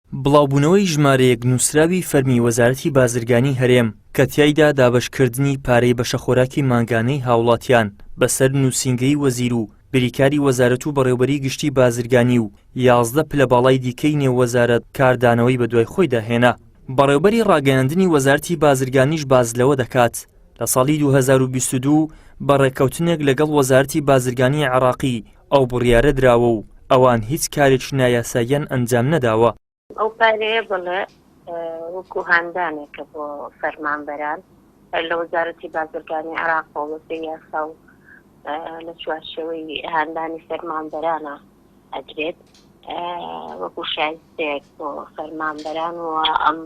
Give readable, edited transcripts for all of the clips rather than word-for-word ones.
بڵاوبوونەوەی ژمارەیەک نووسراوی فەرمی وەزارەتی بازرگانی هەرێم کە تیایدا دابەشکردنی پارەی بەشەخۆراکی ماگانەی هاوڵاتیان بەسەر نووسینگەی وەزیر و بریکاری وەزارەت و بەڕێوەبەری گشتی بازرگانی و 11 پلەباڵای دیکەی نێوەزارەت کاردانەوەی بەدوای خۆی داهێنا. بەڕێوەبەری ڕاگەیاندنی وەزارەتی بازرگانیش باز لەوە دەکات لە ساڵی 2022 بەڕێکەوتنێک لەگەڵ وەزارەتی بازرگانی عێراقی ئەو بڕیارە دراوە و ئەوان هیچ کارێکی نایاساییان ئەنجام نەداوە. ئەو پارەیە بڵێ وەکو هاندانێکە بۆ فەرمانبەران لە وەزارەتی بازرگانی عێراق وەزەی یاسا و لە چوارچێوەی هاندانی فەرمانبەرانە ئەدرێت وەکو شایستەیەک بۆ فەرمانبەران و ئەم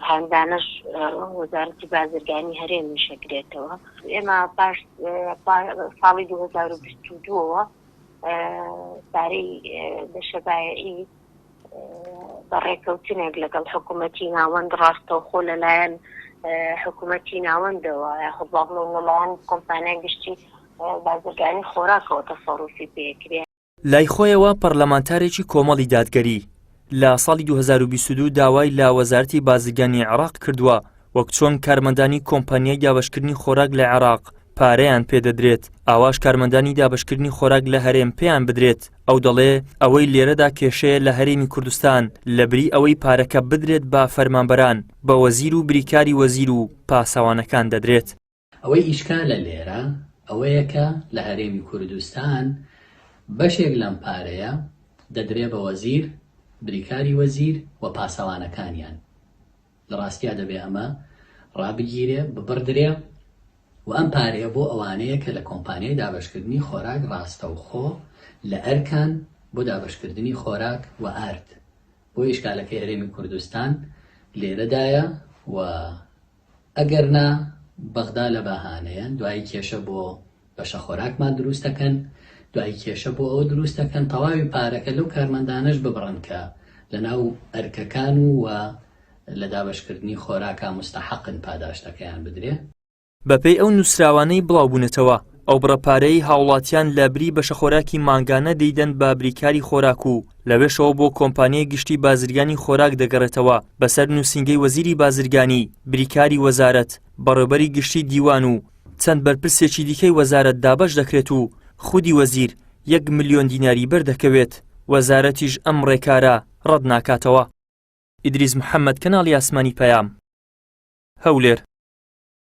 هاندانەش وەزارەتی بازرگانی هەرێمی شەکرێتەوە. ئێمە پاش ساڵی 2022ەوە پارەی بەشەبایەئی بەڕێکەوتنێک لەگەڵ حکوومەتی ناوەند ڕاستەوخۆ لەلایەن حکوومەتی ناوەندەوە یاخود بڵێن لەلایەن کۆمپانیای گشتی بازرگانی خۆراکەوە تەسەڕوفی پێکرێت. لای خۆیەوە پەرلەمانتارێکی کۆمەڵی دادگەری لە ساڵی 2022 داوای لا وەزارەتی بازرگانی عێراق کردووە وەک چۆن کارمەندانی کۆمپانیای دابەشکردنی خۆراک لە عێراق پارەیان پێدەدرێت ئاواش کارمەندانی دابەشکردنی خۆراک لە هەرێم پێیان بدرێت. ئەو دەڵێ ئەوەی لێرەدا کێشەیە لە هەرێمی کوردستان لەبری ئەوەی پارەکە بدرێت بە فەرمانبەران بە وەزیر و بریکاری وەزیر و پاسەوانەکان دەدرێت. ئەوەی ئیشکالە لێرە ئەوەیە کە لە هەرێمی کوردستان بەشێک لەم پارەیە دەدرێ بە وەزیر، بریکاری وەزیر و پاسەوانەکانیان. لە ڕاستیا دەبێ ئەمە ڕابگیرێ ببڕدرێ و ئەم پارەیە بۆ ئەوانەیە کە لە کۆمپانیای دابەشکردنی خۆراک ڕاستەوخۆ لە ئەرکان بۆ دابەشکردنی خۆراک و ئارد. بۆ ئیشکالەکەی هەرێمی کوردستان لێرەدایە و ئەگەر نا بەغدا لە بەهانەیە دوای کێشە بۆ بەشە خۆراکمان دروست دەکەن، دوای کێشە بۆ ئەوە دروست دەکەن تەواوی پارەکە لەو کارمەندانەش ببڕن کە لە ناو ئەرکەکان و لە دابەشکردنی خۆراکە مستەحەقن پاداشتەکەیان بدرێ. بەپێی ئەو نووسراوانەی بڵاوبوونەتەوە ئەو بڕەپارەی هاوڵاتیان لە بری بەشەخۆراکی ماگانە دەیدەن بە بریکاری خۆراک و لەوێشەوە بۆ کۆمپانیای گشتی بازرگانی خۆراک دەگەڕێتەوە بەسەر نووسینگەی وەزیری بازرگانی، بریکاری وەزارەت، بەڕێوەبەری گشتی دیوان و چەند بەرپرسێکی دیکەی وەزارەت دابەش دەکرێت و خودی وەزیر 1 ملیۆن دیناری بەردەکەوێت. وەزارەتیش ئەم ڕێکارە ڕەت ناکاتەوە. ئیدریس محەممەد، کەناڵی ئاسمانی پەیام، هەولێر.